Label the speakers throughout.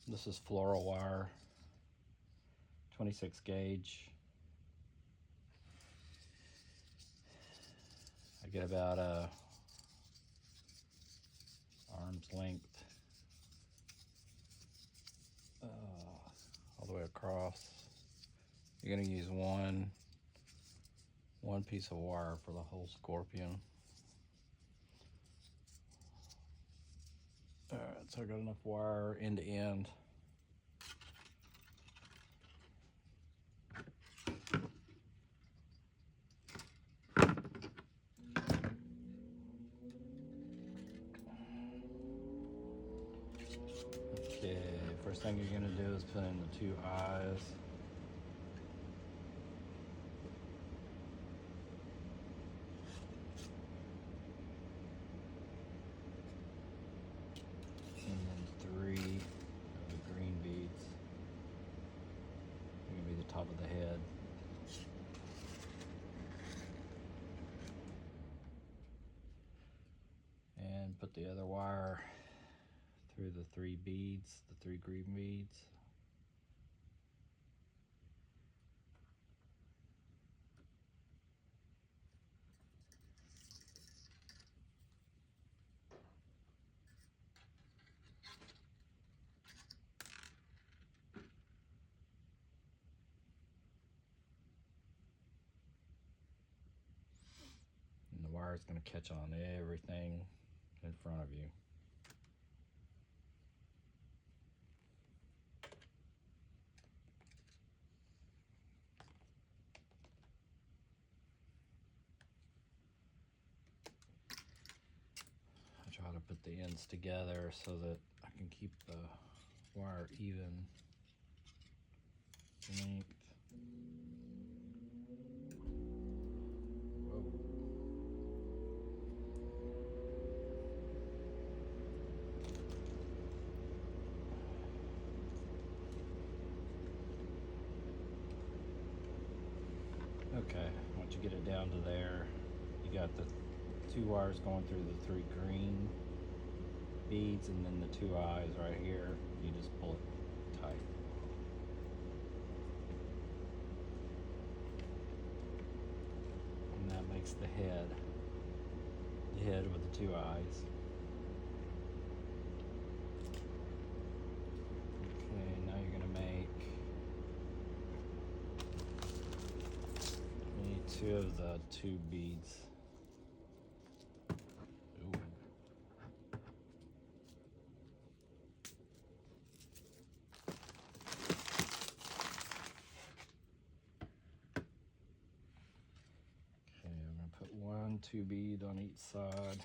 Speaker 1: This is floral wire, 26 gauge. I get about a arm's length all the way across. You're gonna use one piece of wire for the whole scorpion. All right, so I got enough wire end to end. Okay, first thing you're gonna do is put in the 2 eyes. And then 3 of the green beads. They're gonna be the top of the head. And put the other wire through the 3 beads, the 3 green beads. And the wire is going to catch on everything in front of you. I try to put the ends together so that I can keep the wire even length. Okay, once you get it down to there, you got the 2 wires going through the 3 green beads and then the 2 eyes right here. You just pull it tight. And that makes the head with the 2 eyes. Okay, now you're gonna make 2 of the 2 beads. Ooh. Okay, I'm gonna put 1 2 bead on each side.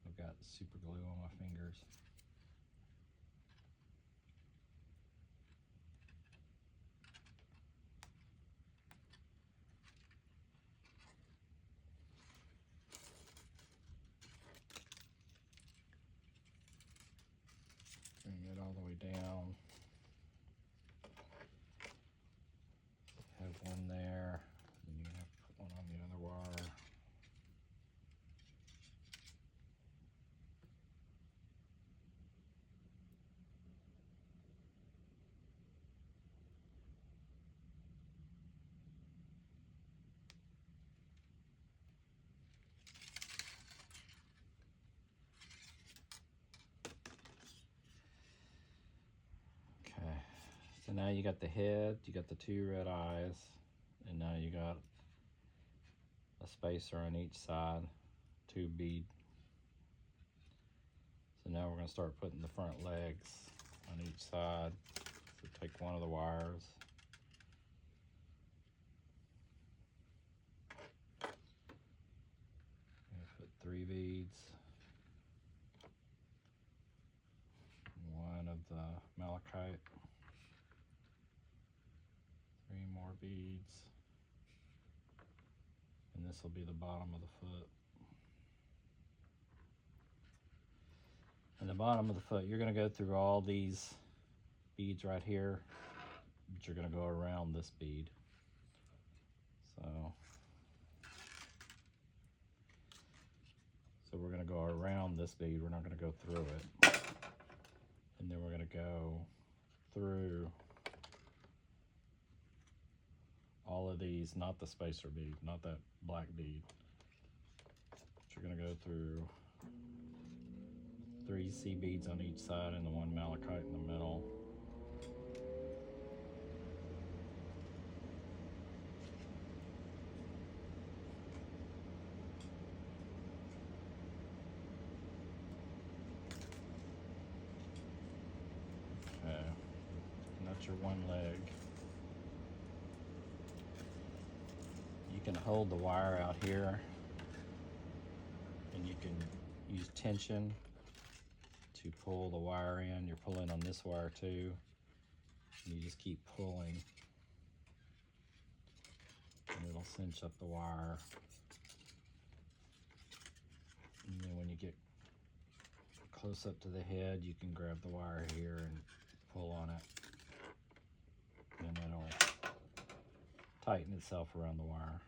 Speaker 1: I've got super glue on my fingers. Bring it all the way down. Have 1 there, and you're gonna have to put 1 on the other wire. Okay, so now you got the head, you got the 2 red eyes, and now you got a spacer on each side, 2 bead. So now we're going to start putting the front legs on each side. So take 1 of the wires. Put 3 beads. 1 of the malachite. 3 more beads. And this will be the bottom of the foot. And the bottom of the foot, you're going to go through all these beads right here, but you're going to go around this bead. So So we're going to go around this bead. We're not going to go through it. And then we're going to go through all of these, not the spacer bead, not that black bead. But you're going to go through 3 seed beads on each side and the 1 malachite in the middle. Okay, and that's your one leg. You can hold the wire out here, and you can use tension to pull the wire in. You're pulling on this wire too, and you just keep pulling, and it'll cinch up the wire. And then when you get close up to the head, you can grab the wire here and pull on it, and it'll tighten itself around the wire.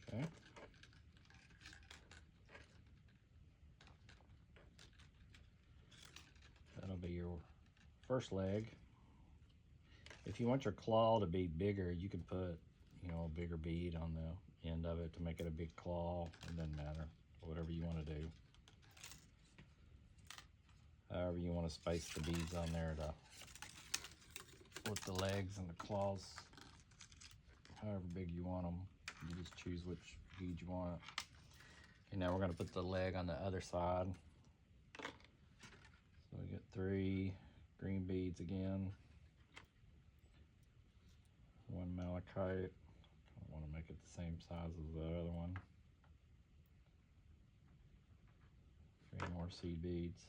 Speaker 1: Okay. That'll be your first leg. If you want your claw to be bigger, you can put, a bigger bead on the end of it to make it a big claw. It doesn't matter. Whatever you want to do. However you want to space the beads on there to with the legs and the claws. However big you want them. You just choose which bead you want. Okay, now we're going to put the leg on the other side. So we get 3 green beads again. 1 malachite. I want to make it the same size as the other one. 3 more seed beads.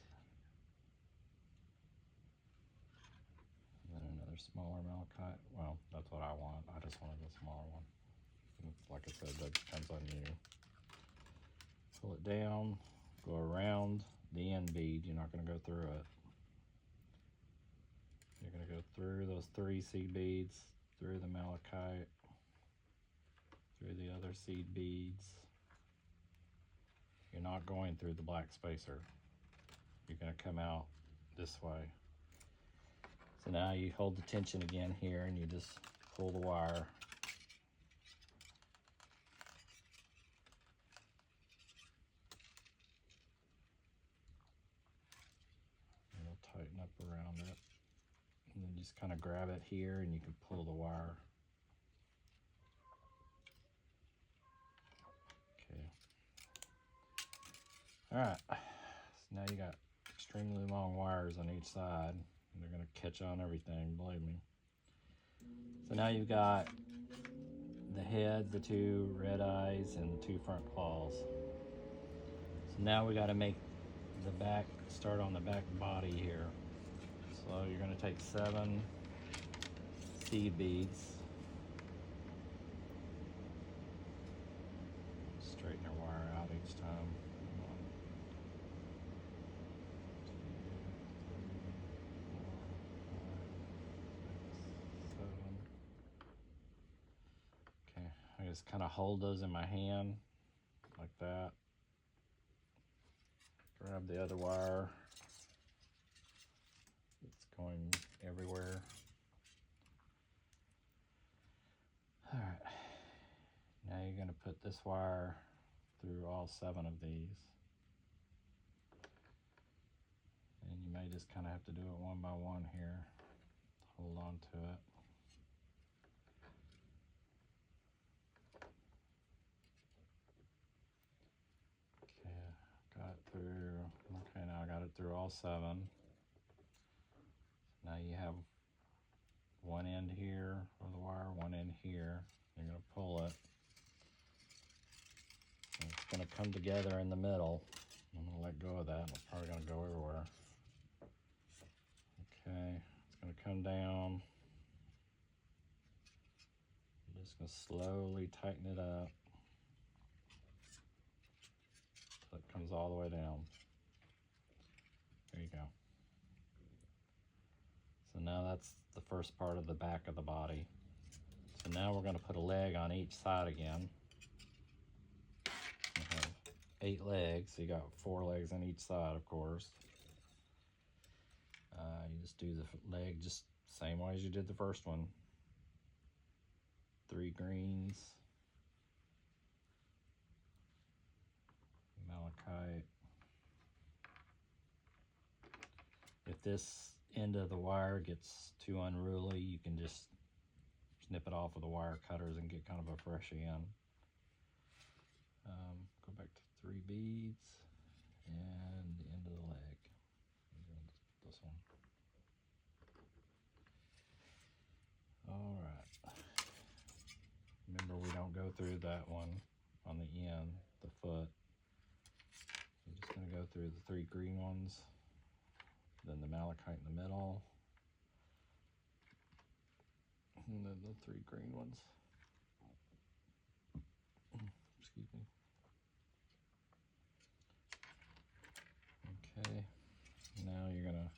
Speaker 1: And then another smaller malachite. Well, that's what I want. I just wanted the smaller one. And like I said, that depends on you. Pull it down, go around the end bead. You're not going to go through it. You're going to go through those 3 seed beads, through the malachite, through the other seed beads. You're not going through the black spacer. You're going to come out this way. So now you hold the tension again here and you just pull the wire. It'll tighten up around it. And then just kind of grab it here and you can pull the wire. Okay. All right. So now you got extremely long wires on each side. And they're going to catch on everything, believe me. So now you've got the head, the 2 red eyes, and the 2 front claws. So now we got to make the back, start on the back body here. So you're going to take 7 seed beads. Straighten your wire out each time. 1, 2, 3, 4, 5, 6, 7. Okay, I just kind of hold those in my hand like that. Grab the other wire. It's going everywhere. All right. Now you're going to put this wire through all 7 of these. And you may just kind of have to do it one by one here. Hold on to it. Okay, got it through. Okay, now I got it through all 7. Now you have one end here of the wire, one end here. You're going to pull it. And it's going to come together in the middle. I'm going to let go of that. It's probably going to go everywhere. Okay, it's going to come down. You're just going to slowly tighten it up until it comes all the way down. There you go. that's the first part of the back of the body. So now we're going to put a leg on each side again. We have 8 legs, so you got 4 legs on each side, of course. You just do the leg just same way as you did the first one. 3 greens, malachite. If this end of the wire gets too unruly, you can just snip it off with the wire cutters and get kind of a fresh end. Go back to 3 beads and the end of the leg. This one. All right. Remember, we don't go through that one on the end, the foot. You're just going to go through the 3 green ones, then the malachite in the middle, and then the 3 green ones. Excuse me. Okay, now you're going to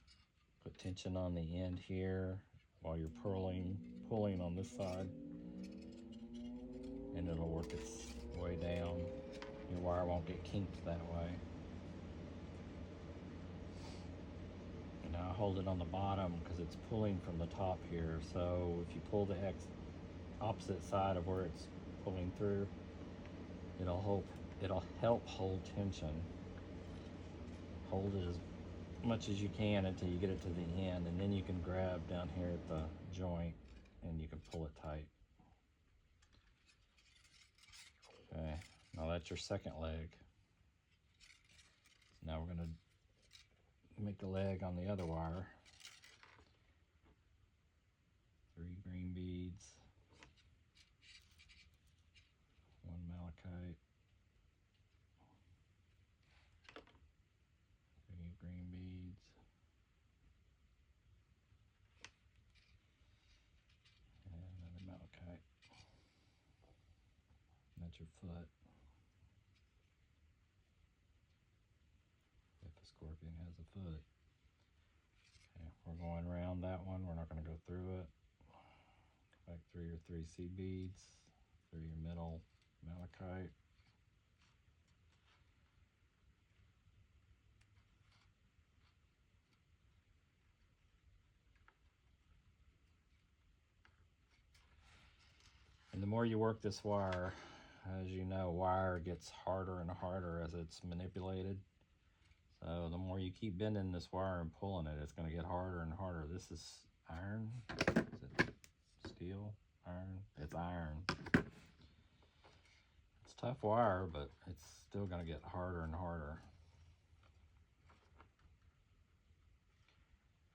Speaker 1: put tension on the end here while you're pulling on this side, and it'll work its way down. Your wire won't get kinked that way. And now hold it on the bottom because it's pulling from the top here. So if you pull the opposite side of where it's pulling through, it'll help hold tension. Hold it as much as you can until you get it to the end, and then you can grab down here at the joint and you can pull it tight. Okay, now that's your second leg. So now we're going to make a leg on the other wire. 3 green beads, 1 malachite, 3 green beads, and another malachite. And that's your foot. If a scorpion has a foot. Okay, we're going around that one. We're not going to go through it. Go back through your 3 seed beads, through your middle malachite. And the more you work this wire, as you know, wire gets harder and harder as it's manipulated. So the more you keep bending this wire and pulling it, it's going to get harder and harder. This is iron. Is it steel? Iron? It's iron. It's tough wire, but it's still going to get harder and harder.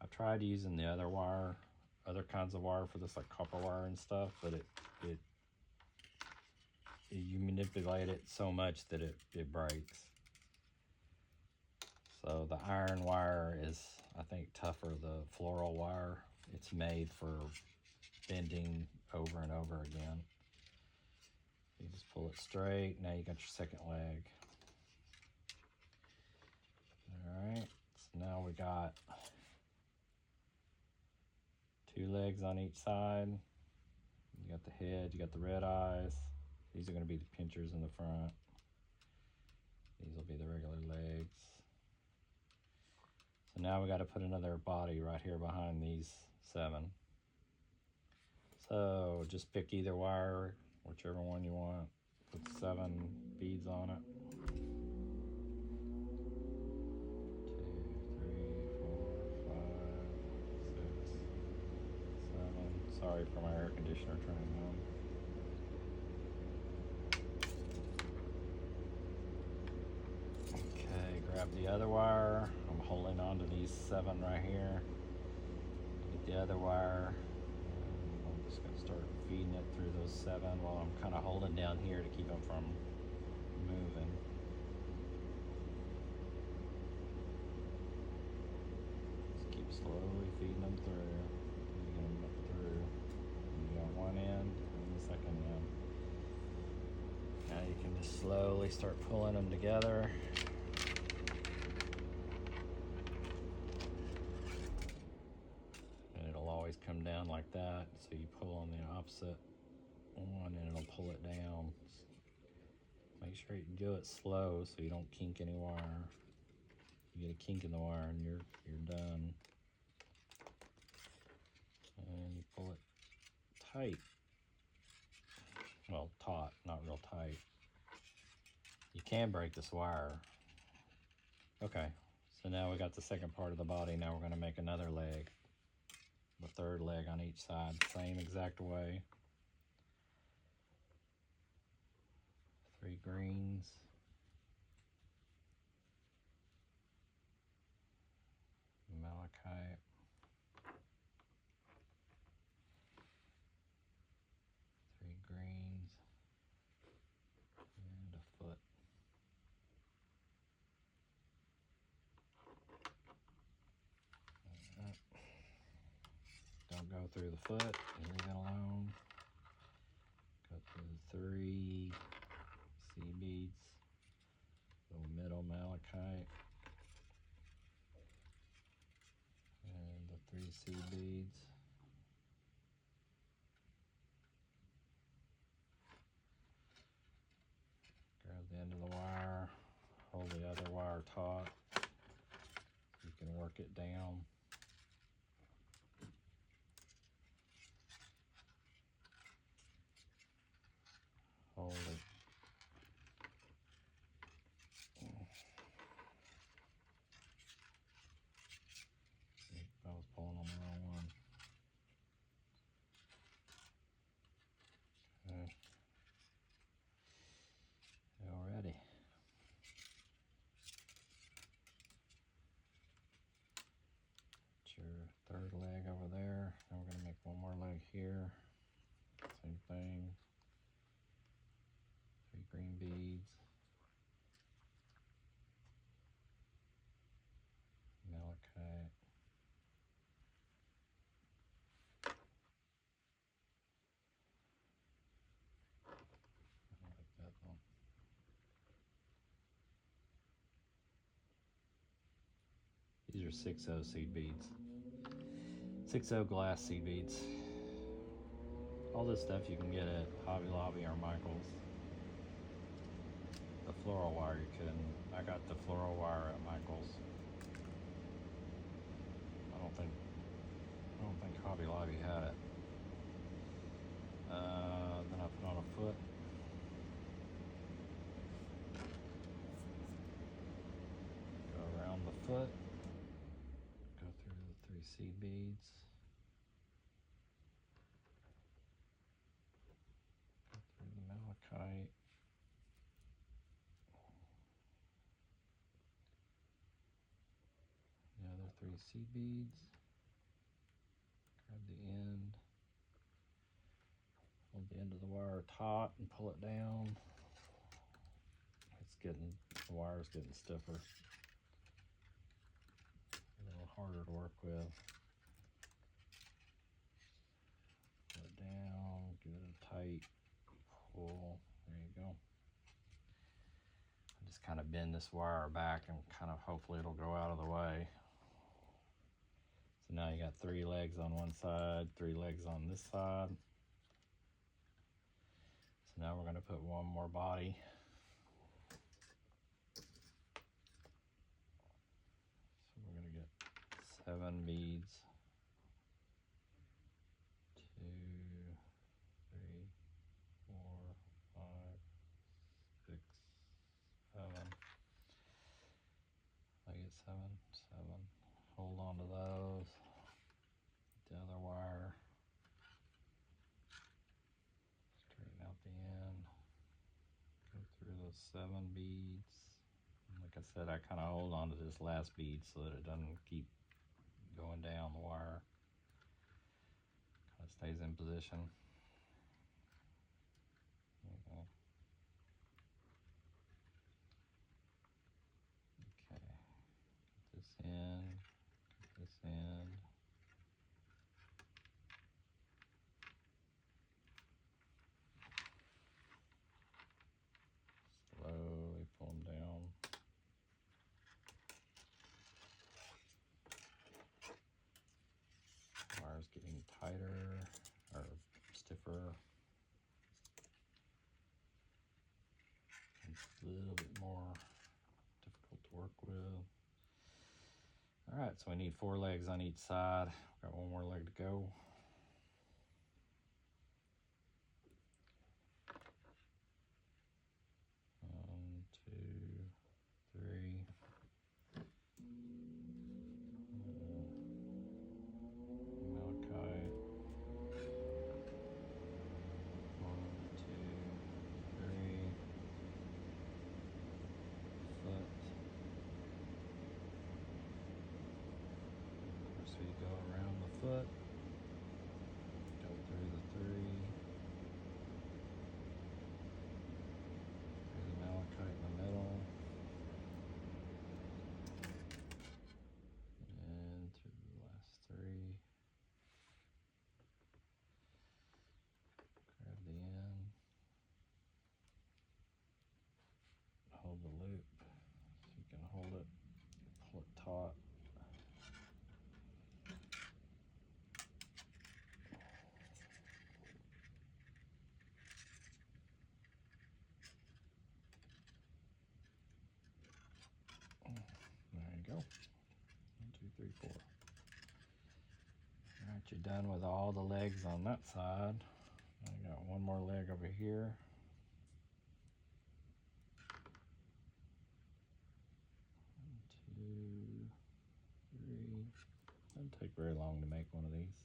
Speaker 1: I've tried using the other wire, other kinds of wire for this, like copper wire and stuff, but you manipulate it so much that it breaks. So the iron wire is, I think, tougher. The floral wire, it's made for bending over and over again. You just pull it straight. Now you got your second leg. All right, so now we got 2 legs on each side. You got the head, you got the red eyes. These are going to be the pinchers in the front. These will be the regular legs. So now we got to put another body right here behind these 7. So just pick either wire, whichever one you want. Put 7 beads on it. 2, 3, 4, 5, 6, 7. Sorry for my air conditioner turning on. Okay, grab the other wire. I'm holding on to these 7 right here. Get the other wire. I'm just going to start feeding it through those 7 while I'm kind of holding down here to keep them from moving. Just keep slowly feeding them through. Feeding them up through. And you got one end and the second end. Now you can just slowly start pulling them together. And it'll always opposite one and it'll pull it down. Make sure you do it slow so you don't kink any wire. You get a kink in the wire and you're done. And you pull it tight. Well, taut, not real tight. You can break this wire. Okay, so now we got the second part of the body. Now we're going to make another leg. The third leg on each side, same exact way. 3 greens. Malachite. 3 greens. And a foot. Don't go through the foot, leave it alone. Go through the 3 seed beads, little middle malachite, and the 3 seed beads. Grab the end of the wire, hold the other wire taut. You can work it down. Hold it. I was pulling on the wrong one. Okay. Alrighty. It's your third leg over there. Now we're going to make one more leg here. Same thing. 3 green beads. Malachite. I like that one. These are 6/0 seed beads. 6/0 glass seed beads. All this stuff you can get at Hobby Lobby or Michael's. The floral wire you couldn't. I got the floral wire at Michael's. I don't think Hobby Lobby had it. Then I put on a foot. Go around the foot. Go through the 3 seed beads. Go through the malachite. The other 3 seed beads. Grab the end. Hold the end of the wire taut and pull it down. The wire's getting stiffer. A little harder to work with. Pull it down, give it a tight pull. There you go. I just kind of bend this wire back and kind of hopefully it'll go out of the way. So now you got 3 legs on one side, 3 legs on this side. So now we're going to put one more body. So we're going to get 7 beads. 2, 3, 4, 5, 6, 7. I get 7. Hold on to those. The other wire. Straighten out the end. Go through those 7 beads. And like I said, I kind of hold on to this last bead so that it doesn't keep going down the wire. Kind of stays in position. There you go. Okay. Get this in. Get this in. Slowly pull them down. Wire's getting tighter, or a little bit more difficult to work with. All right, so we need 4 legs on each side. We've got 1 more leg to go. One, two, three. Malachite. 1, 2, 3. Foot. So you go around the foot, go through the 3, through the malachite in the middle, and through the last 3. Grab the end, hold the loop, so you can hold it, pull it taut. There you go. 1, 2, 3, 4. All right, you're done with all the legs on that side. I got 1 more leg over here. 1, 2, 3. Doesn't take very long to make one of these.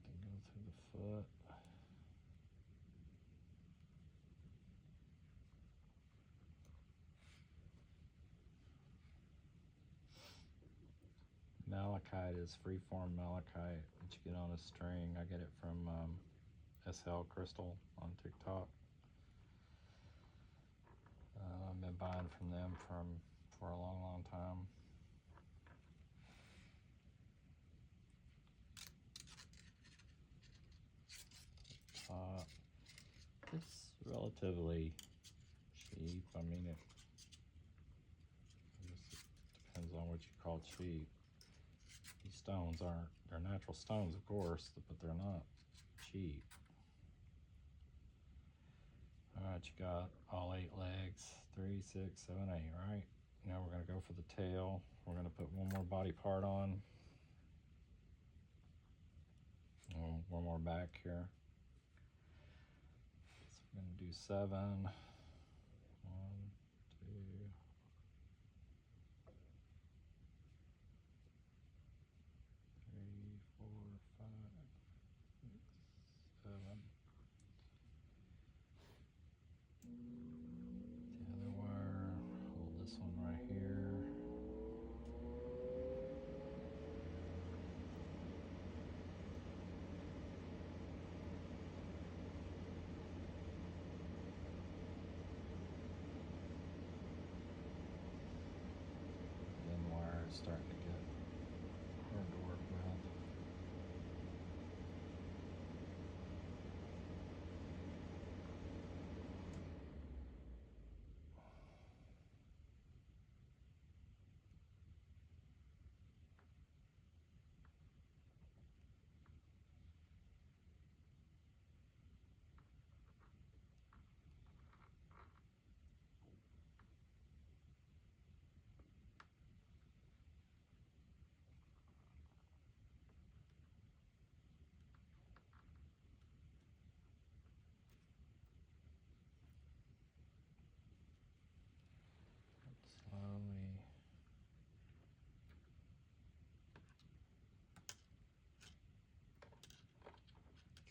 Speaker 1: Then go through the foot. Malachite is freeform malachite that you get on a string. I get it from SL Crystal on TikTok. I've been buying from them for a long, long time. It's relatively cheap. I mean, it just depends on what you call cheap. These stones they're natural stones, of course, but they're not cheap. All right, you got all 8 legs, 3, 6, 7, 8, right? Now we're gonna go for the tail. We're gonna put 1 more body part on. Oh, 1 more back here. So we're gonna do 7. 1, 2, 3, 4, 5, 6, 7. The other wire, hold this one right here. Then wire is starting to get hard to work with. Slowly.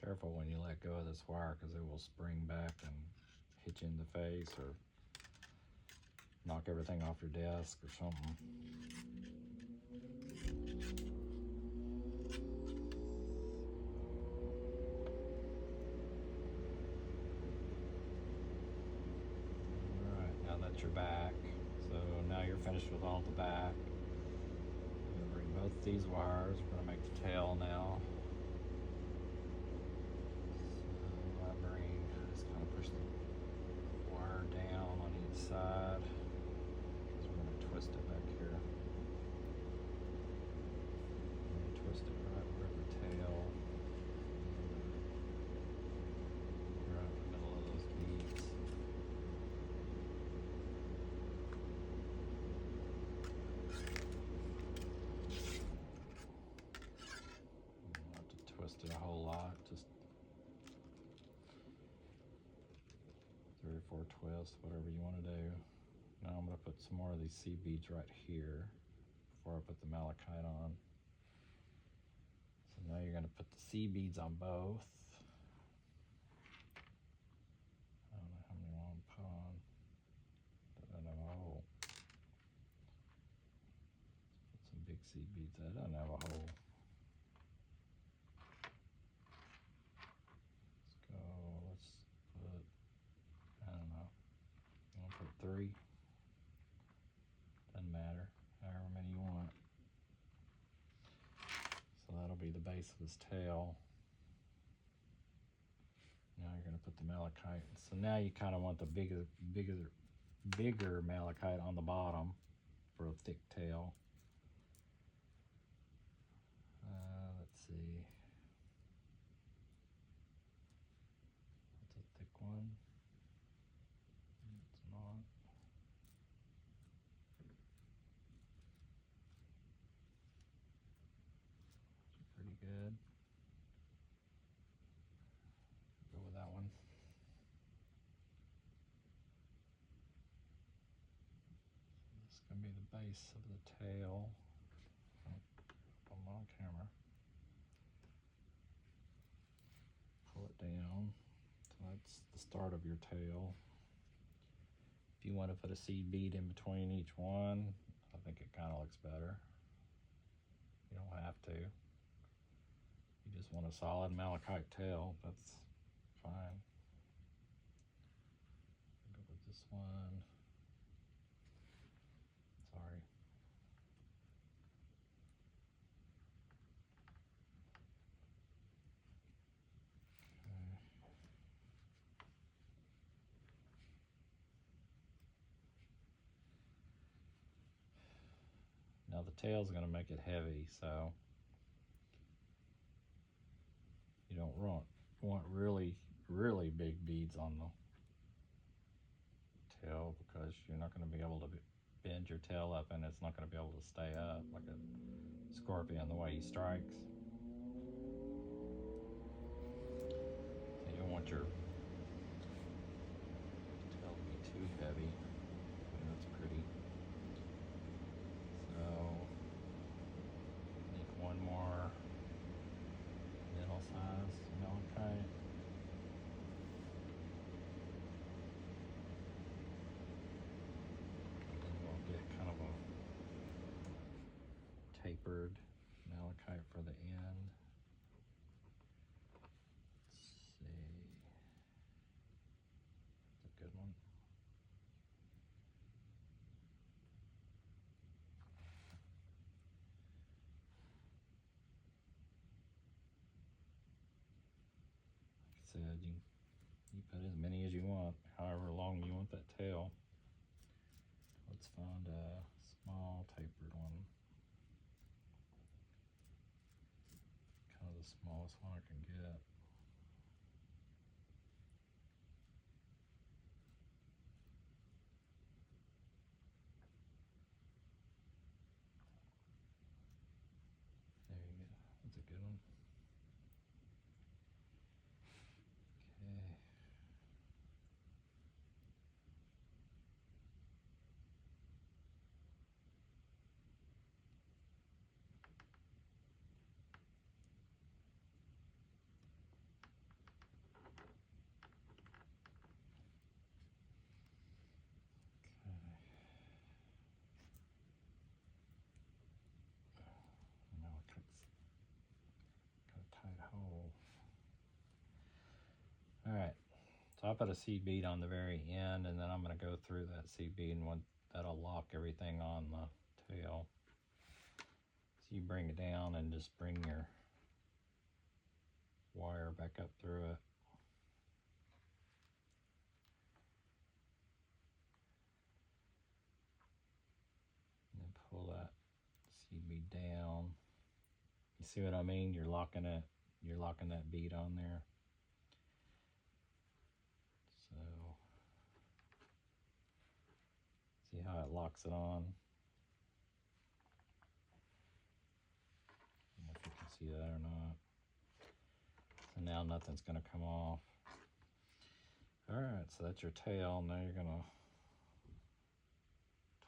Speaker 1: Careful when you let go of this wire because it will spring back and hit you in the face or knock everything off your desk or something. Alright, now that's your back. So now you're finished with all the back. I'm going to bring both these wires. We're going to make the tail now. So or twist, whatever you want to do. Now I'm going to put some more of these seed beads right here before I put the malachite on. So now you're going to put the seed beads on both. I don't know how many I want to put on. That doesn't have a hole. Let's put some big seed beads. That doesn't have a hole. Let's go. Let's put, I don't know. I'm going to put 3. Doesn't matter. However many you want. So that'll be the base of his tail. Now you're going to put the malachite. So now you kind of want the bigger malachite on the bottom for a thick tail. Let's see. That's a thick one. It's not. Pretty good. Go with that one. This is going to be the base of the tail. Put them on camera. Pull it down. So that's the start of your tail. If you want to put a seed bead in between each one, I think it kind of looks better. You don't have to. You just want a solid malachite tail, that's fine. Go with this one. Sorry. Okay. Now the tail's going to make it heavy, so you don't want really big beads on the tail, because you're not going to be able to bend your tail up and it's not going to be able to stay up like a scorpion the way he strikes. So you don't want your tail to be too heavy. That's pretty. So make one more middle size malachite. Get kind of a tapered malachite for the end. Let's see. That's a good one. Like I said, you put as many as you want, however long you want that tail. Let's find a small tapered one. Kind of the smallest one I can get. There you go. That's a good one. Okay. Hole. All right, so I put a seed bead on the very end, and then I'm going to go through that seed bead, and that'll lock everything on the tail. So you bring it down and just bring your wire back up through it. And then pull that seed bead down. You see what I mean? You're locking that bead on there. So see how it locks it on? I don't know if you can see that or not. So now nothing's going to come off. Alright, so that's your tail. Now you're gonna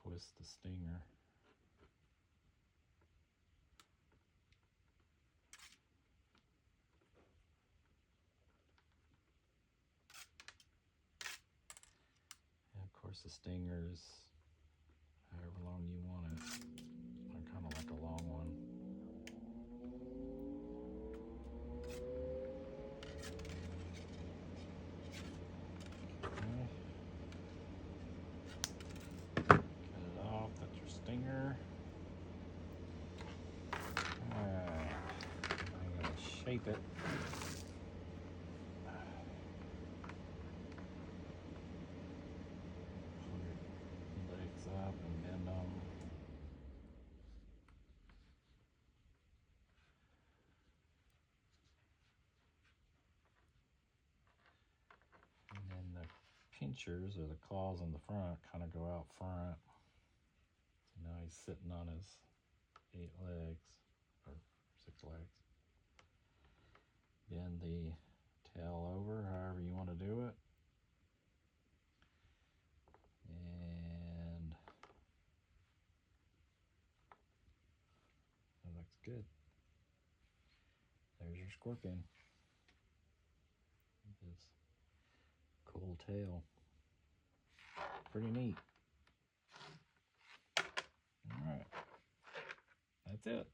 Speaker 1: twist the stinger. And of course the stingers, however long you want it. I kind of like a long one. Okay. Cut it off, that's your stinger. Alright, I'm gonna shape it. Pull your legs up and bend them. And then the pinchers, or the claws on the front, kind of go out front. So now he's sitting on his 8 legs, or 6 legs. Bend the tail over however you want to do it. And that looks good. There's your scorpion. His cool tail. Pretty neat. Alright. That's it.